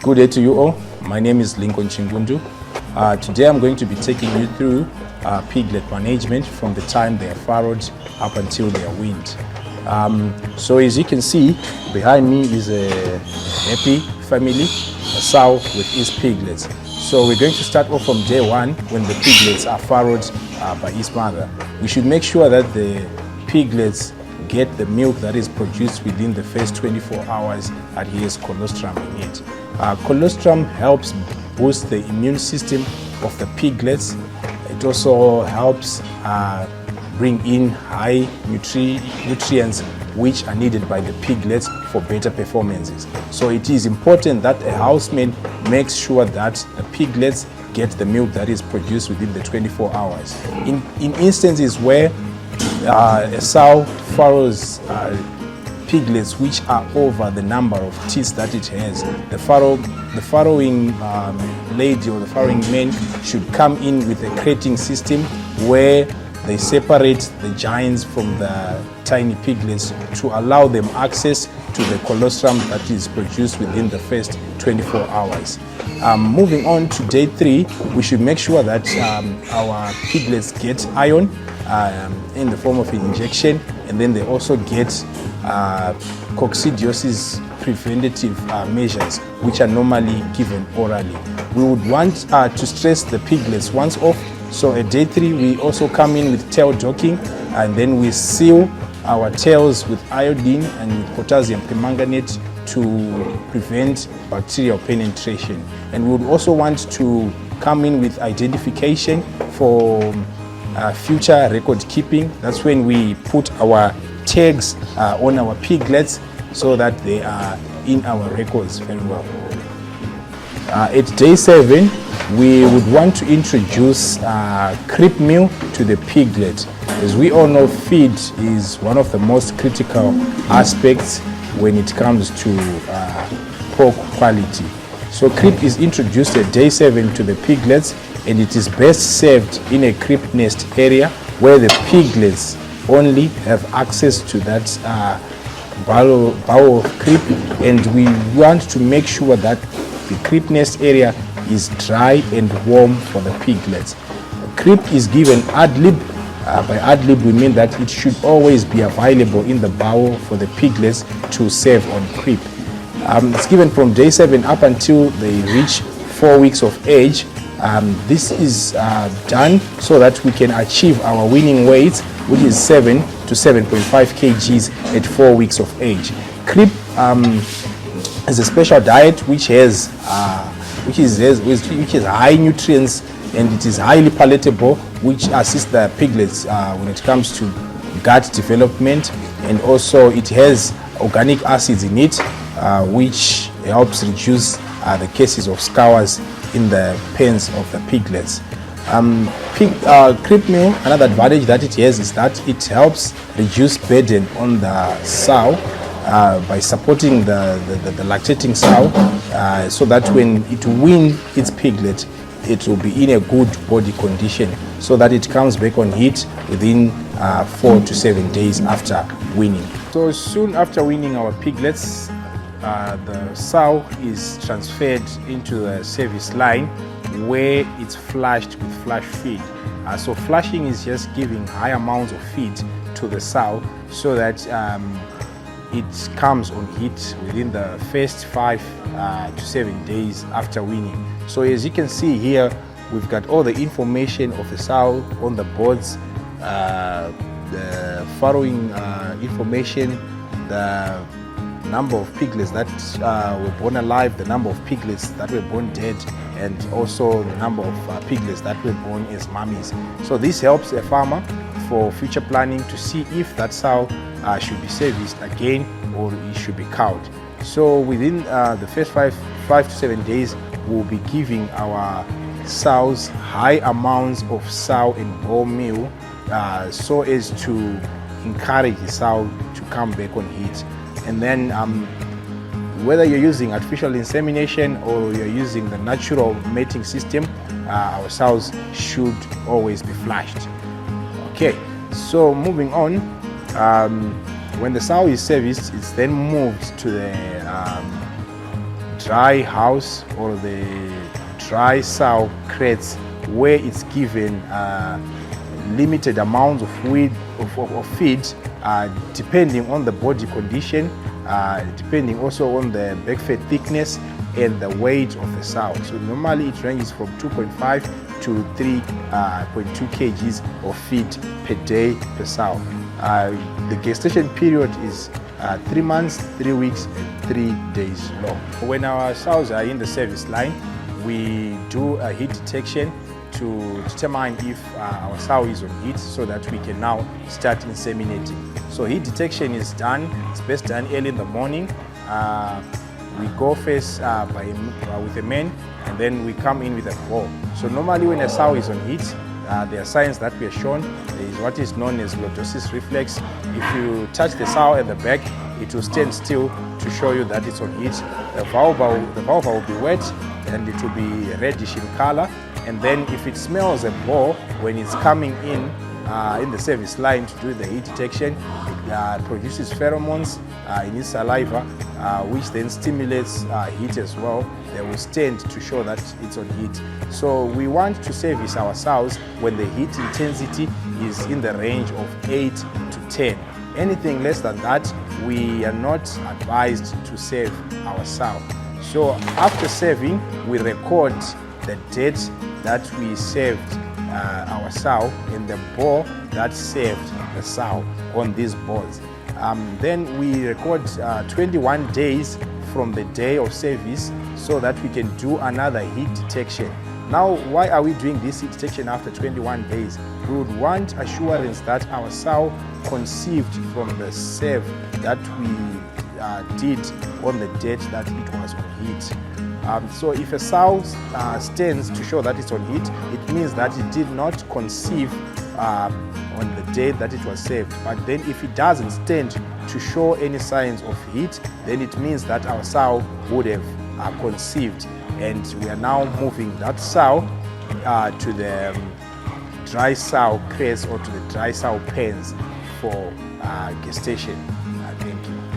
Good day to you all. My name is Lincoln Chingundu. Today I'm going to be taking you through piglet management from the time they are farrowed up until they are weaned. So as you can see, behind me is a happy family, a sow with his piglets. So we're going to start off from day one when the piglets are farrowed by his mother. We should make sure that the piglets get the milk that is produced within the first 24 hours that he has colostrum in it. Colostrum helps boost the immune system of the piglets. It also helps bring in high nutrients which are needed by the piglets for better performances. So it is important that a houseman makes sure that the piglets get the milk that is produced within the 24 hours. In instances where a sow farrows piglets which are over the number of teats that it has, the farrowing lady or the farrowing man should come in with a crating system where they separate the giants from the tiny piglets to allow them access to the colostrum that is produced within the first 24 hours. Moving on to day 3, we should make sure that our piglets get iron in the form of an injection, and then they also get coccidiosis preventative measures which are normally given orally. We would want to stress the piglets once off. So at day 3 we also come in with tail docking, and then we seal our tails with iodine and with potassium permanganate to prevent bacterial penetration. And we would also want to come in with identification for future record keeping. That's when we put our tags on our piglets so that they are in our records very well. At day 7, we would want to introduce creep meal to the piglet. As we all know, feed is one of the most critical aspects when it comes to pork quality. So creep is introduced at day 7 to the piglets, and it is best served in a creep nest area where the piglets only have access to that bowl of creep, and we want to make sure that the creep nest area is dry and warm for the piglets. Creep is given ad lib. By ad lib we mean that it should always be available in the bowl for the piglets to serve on creep. It's given from day 7 up until they reach 4 weeks of age. This is done so that we can achieve our weaning weight, which is 7 to 7.5 kgs at 4 weeks of age. Creep is a special diet which has high nutrients, and it is highly palatable, which assists the piglets when it comes to gut development, and also it has organic acids in it which helps reduce the cases of scours in the pens of the piglets. Creep meal, another advantage that it has is that it helps reduce burden on the sow by supporting the lactating sow, so that when it weans its piglet, it will be in a good body condition, so that it comes back on heat within 4 to 7 days after weaning. So soon after weaning our piglets, the sow is transferred into the service line where it's flushed with flush feed. So flushing is just giving high amounts of feed to the sow so that it comes on heat within the first 5 to 7 days after weaning. So as you can see here, we've got all the information of the sow on the boards, the farrowing information, the number of piglets that were born alive, the number of piglets that were born dead, and also the number of piglets that were born as mummies. So this helps a farmer for future planning to see if that sow should be serviced again or it should be cowed. So within the first 5 to 7 days, we'll be giving our sows high amounts of sow and bone meal so as to encourage the sow to come back on heat. And then whether you're using artificial insemination or you're using the natural mating system, our sows should always be flushed. Okay, so moving on, when the sow is serviced, it's then moved to the dry house or the dry sow crates, where it's given limited amounts of feed, depending on the body condition, depending also on the back fat thickness and the weight of the sow. So normally it ranges from 2.5 to 3.2 kgs of feed per day per sow. The gestation period is 3 months, 3 weeks, and 3 days long. When our sows are in the service line, we do a heat detection to determine if our sow is on heat, so that we can now start inseminating. So heat detection is done, it's best done early in the morning. We go first with a man, and then we come in with a boar. So normally when a sow is on heat, there are signs that we are shown. There is what is known as lordosis reflex. If you touch the sow at the back, it will stand still to show you that it's on heat. The vulva will be wet and it will be reddish in color. And then if it smells a boar when it's coming in the service line to do the heat detection, it produces pheromones in its saliva, which then stimulates heat as well. They will stand to show that it's on heat. So we want to service our sows when the heat intensity is in the range of 8 to 10. Anything less than that, we are not advised to serve our sow. So after serving, we record the date that we served our sow and the boar that served the sow on these boards. Then we record 21 days from the day of service, so that we can do another heat detection. Now, why are we doing this heat detection after 21 days? We would want assurance that our sow conceived from the serve that we did on the date that it was on heat. So if a sow stands to show that it's on heat, it means that it did not conceive on the day that it was served. But then if it doesn't stand to show any signs of heat, then it means that our sow would have conceived. And we are now moving that sow to the dry sow crates or to the dry sow pens for gestation. Thank you.